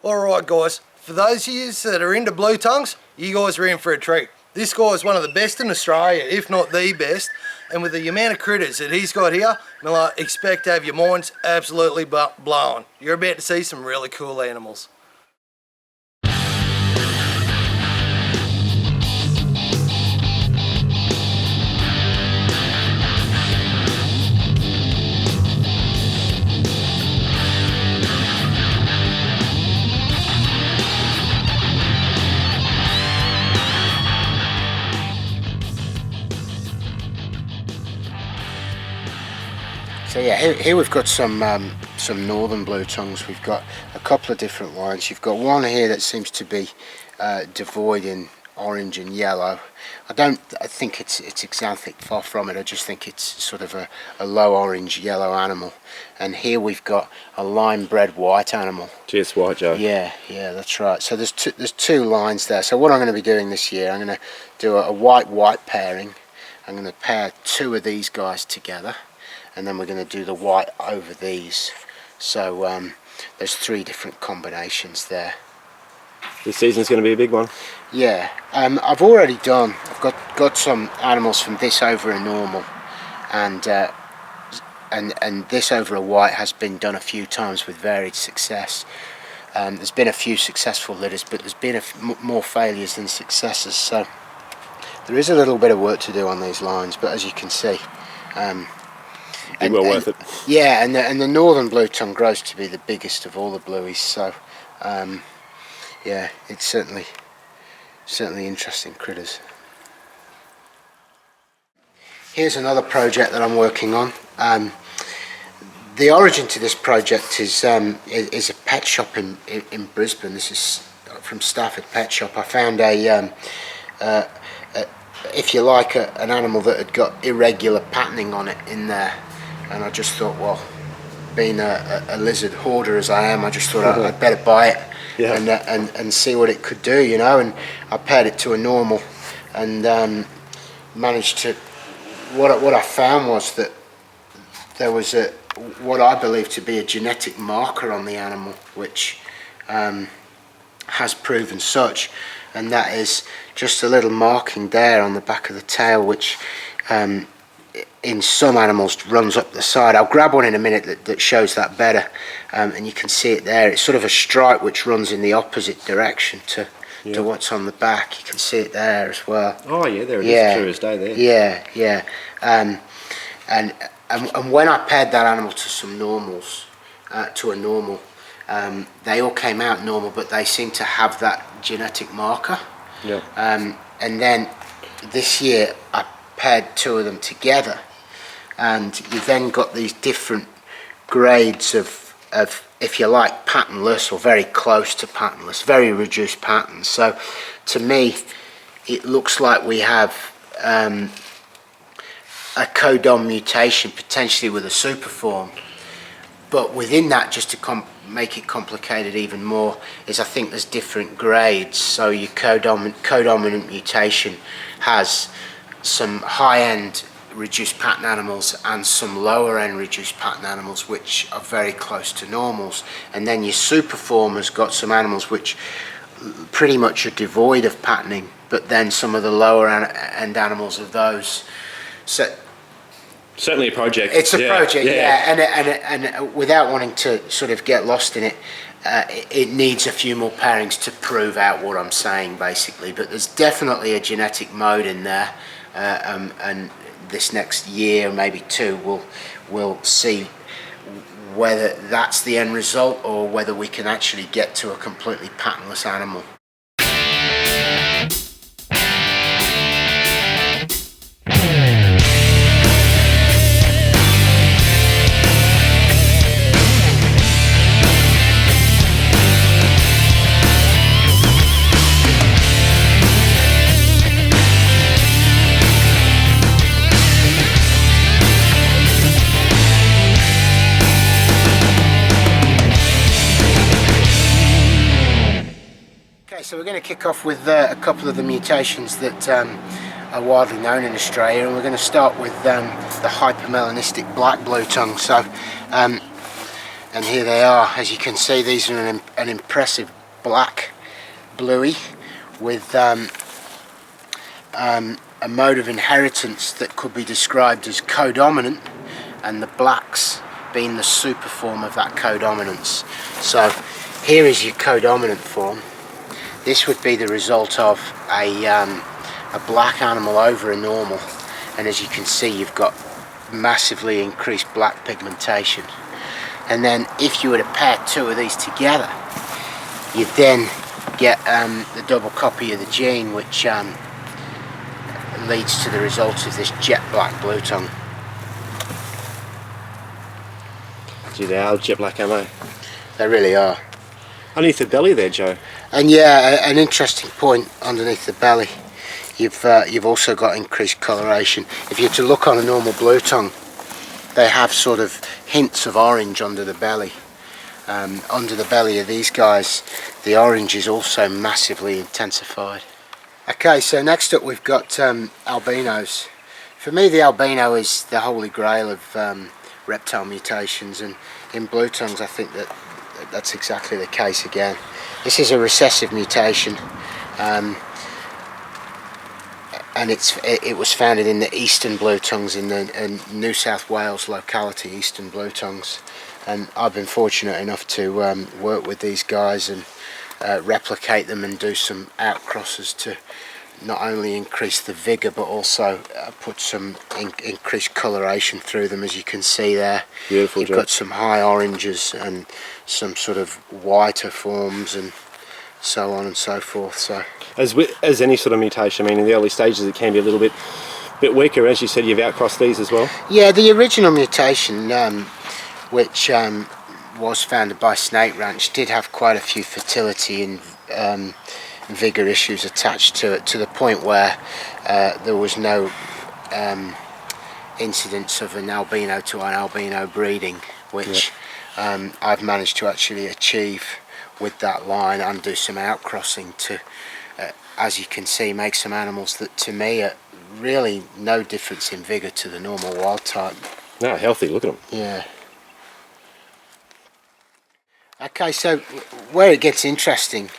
Alright guys, for those of you that are into blue tongues, you guys are in for a treat. This guy is one of the best in Australia, if not the best, and with the amount of critters that he's got here, I expect to have your minds absolutely blown. You're about to see some really cool animals. So yeah, here we've got some Northern Bluetongues. We've got a couple of different lines. You've got one here that seems to be devoid in orange and yellow. I think it's exactly far from it. I just think it's sort of a low orange yellow animal. And here we've got a lime bred white animal. Just white, Joe. Yeah, that's right. So there's two lines there. So what I'm going to be doing this year, I'm going to do a white pairing. I'm going to pair two of these guys together, and then we're going to do the white over these. So there's three different combinations there. This season's going to be a big one. Yeah, I've already done. I've got some animals from this over a normal, and this over a white has been done a few times with varied success. There's been a few successful litters, but there's been more failures than successes. So there is a little bit of work to do on these lines, but as you can see. Well worth it. Yeah, and the Northern Bluetongue grows to be the biggest of all the blueies, so yeah, it's certainly interesting critters. Here's another project that I'm working on. The origin to this project is a pet shop in Brisbane. This is from Stafford Pet Shop. I found if you like, an animal that had got irregular patterning on it in there. And I just thought, well, being a lizard hoarder as I am, I just thought I'd better buy it, yeah, and see what it could do, you know. And I paired it to a normal, and managed to. What I found was that there was what I believe to be a genetic marker on the animal, which has proven such, and that is just a little marking there on the back of the tail, which in some animals runs up the side. I'll grab one in a minute that shows that better, and you can see it there. It's sort of a stripe which runs in the opposite direction to what's on the back. You can see it there as well. Oh yeah, there it is, clear as day there. Yeah. And when I paired that animal to some normals, to a normal, they all came out normal, but they seem to have that genetic marker. Yeah. And then this year I paired two of them together, and you then got these different grades of, if you like, patternless or very close to patternless, very reduced patterns. So to me it looks like we have a codon mutation potentially with a superform, but within that, just to make it complicated even more, is I think there's different grades. So your codominant mutation has some high-end reduced pattern animals and some lower-end reduced pattern animals which are very close to normals, and then your superform has got some animals which pretty much are devoid of patterning, but then some of the lower-end animals of those. So certainly a project. It's a project, yeah. And without wanting to sort of get lost in it, it needs a few more pairings to prove out what I'm saying, basically. But there's definitely a genetic mode in there, and this next year, maybe two, we'll see whether that's the end result or whether we can actually get to a completely patternless animal. So we're going to kick off with a couple of the mutations that are widely known in Australia, and we're going to start with the hypermelanistic black blue tongue. So And here they are. As you can see, these are an impressive black bluey with a mode of inheritance that could be described as codominant, and the blacks being the super form of that codominance. So here is your codominant form. This would be the result of a black animal over a normal, and as you can see, you've got massively increased black pigmentation. And then if you were to pair two of these together, you then get the double copy of the gene, which leads to the result of this jet black blue tongue. Gee, they are jet black, aren't they? They really are. Underneath the belly there, Joe. And yeah, an interesting point underneath the belly. You've also got increased coloration. If you're to look on a normal blue tongue, they have sort of hints of orange under the belly. Under the belly of these guys, the orange is also massively intensified. Okay, so next up we've got albinos. For me, the albino is the holy grail of reptile mutations, and in blue tongues I think that's exactly the case again. This is a recessive mutation, and it was founded in the eastern blue tongues, in the New South Wales locality, eastern blue tongues. And I've been fortunate enough to work with these guys and replicate them and do some outcrosses to not only increase the vigour but also put some increased coloration through them, as you can see there. Beautiful. You've got some high oranges and some sort of whiter forms and so on and so forth. So as any sort of mutation, I mean, in the early stages it can be a little bit weaker. As you said, you've outcrossed these as well. Yeah, the original mutation, which was founded by Snake Ranch, did have quite a few fertility and vigour issues attached to it, to the point where there was no incidence of an albino to an albino breeding, which I've managed to actually achieve with that line and do some outcrossing to, as you can see, make some animals that to me are really no difference in vigour to the normal wild type. No, healthy, look at them. Yeah. Okay, so where it gets interesting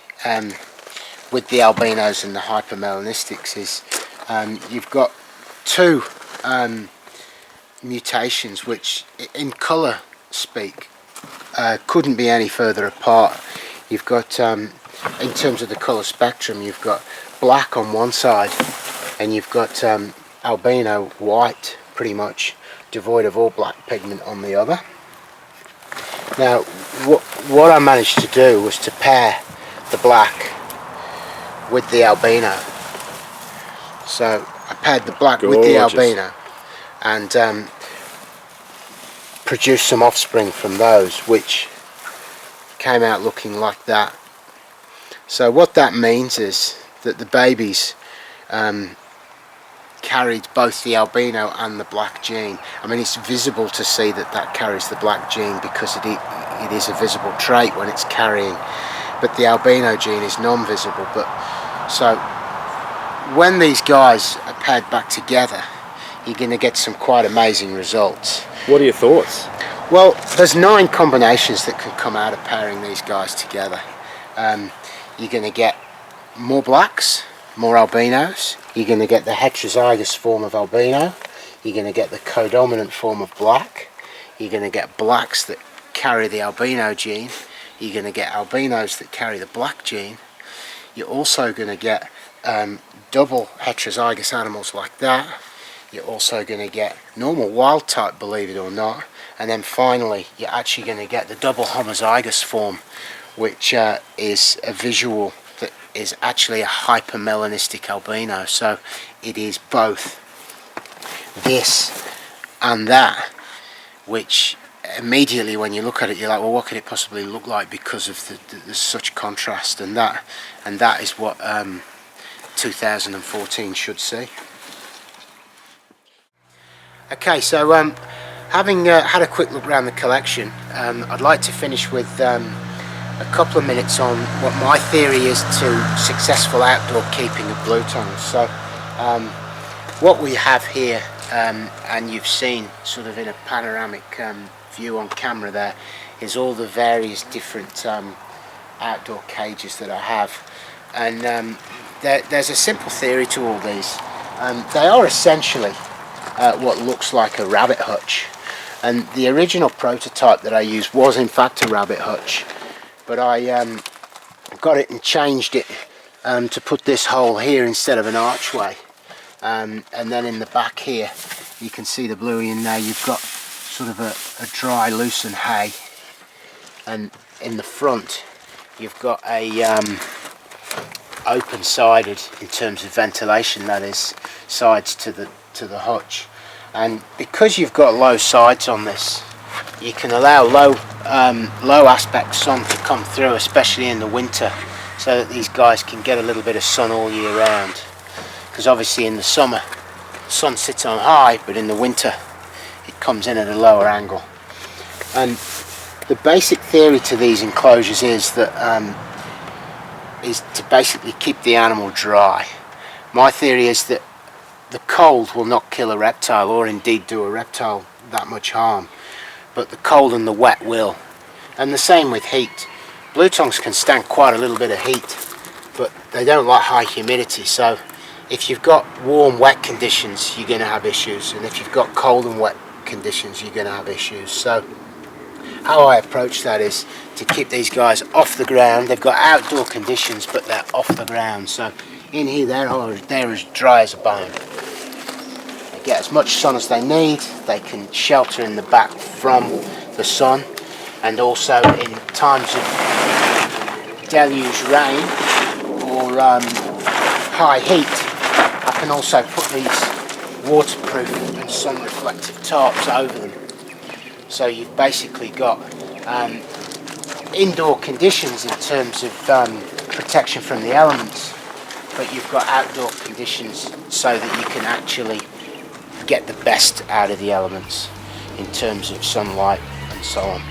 with the albinos and the hypermelanistics is you've got two mutations which in colour speak couldn't be any further apart. You've got, in terms of the colour spectrum, you've got black on one side and you've got albino white, pretty much devoid of all black pigment, on the other. Now what I managed to do was to pair the black with the albino. So I paired the black with the albino and produced some offspring from those, which came out looking like that. So what that means is that the babies carried both the albino and the black gene. I mean, it's visible to see that carries the black gene because it is a visible trait when it's carrying, but the albino gene is non-visible. But so when these guys are paired back together, you're going to get some quite amazing results. What are your thoughts? Well, there's 9 combinations that can come out of pairing these guys together. You're going to get more blacks, more albinos. You're going to get the heterozygous form of albino. You're going to get the codominant form of black. You're going to get blacks that carry the albino gene. You're going to get albinos that carry the black gene. You're also going to get double heterozygous animals like that. You're also going to get normal wild type, believe it or not. And then finally, you're actually going to get the double homozygous form, which is a visual that is actually a hypermelanistic albino. So it is both this and that, which immediately when you look at it, you're like, well, what could it possibly look like because of there's such contrast, and that is what 2014 should see. Okay, so having had a quick look around the collection, I'd like to finish with a couple of minutes on what my theory is to successful outdoor keeping of blue tongues. So what we have here, and you've seen sort of in a panoramic view on camera there is all the various different outdoor cages that I have, and there's a simple theory to all these. They are essentially what looks like a rabbit hutch, and the original prototype that I used was in fact a rabbit hutch, but I got it and changed it to put this hole here instead of an archway, and then in the back here you can see the bluey in there. You've got sort of a dry loosened hay, and in the front you've got a open-sided, in terms of ventilation, that is, sides to the hutch. And because you've got low sides on this, you can allow low aspect sun to come through, especially in the winter, so that these guys can get a little bit of sun all year round. Because obviously in the summer the sun sits on high, but in the winter it comes in at a lower angle. And the basic theory to these enclosures is that is to basically keep the animal dry. My theory is that the cold will not kill a reptile, or indeed do a reptile that much harm, but the cold and the wet will. And the same with heat. Bluetongues can stand quite a little bit of heat, but they don't like high humidity, so if you've got warm wet conditions you're going to have issues, and if you've got cold and wet conditions you're going to have issues. So how I approach that is to keep these guys off the ground. They've got outdoor conditions, but they're off the ground. So in here they're as dry as a bone. They get as much sun as they need. They can shelter in the back from the sun, and also in times of deluge rain or high heat, I can also put these waterproof and sun reflective tarps over them. So you've basically got indoor conditions in terms of protection from the elements, but you've got outdoor conditions so that you can actually get the best out of the elements in terms of sunlight and so on.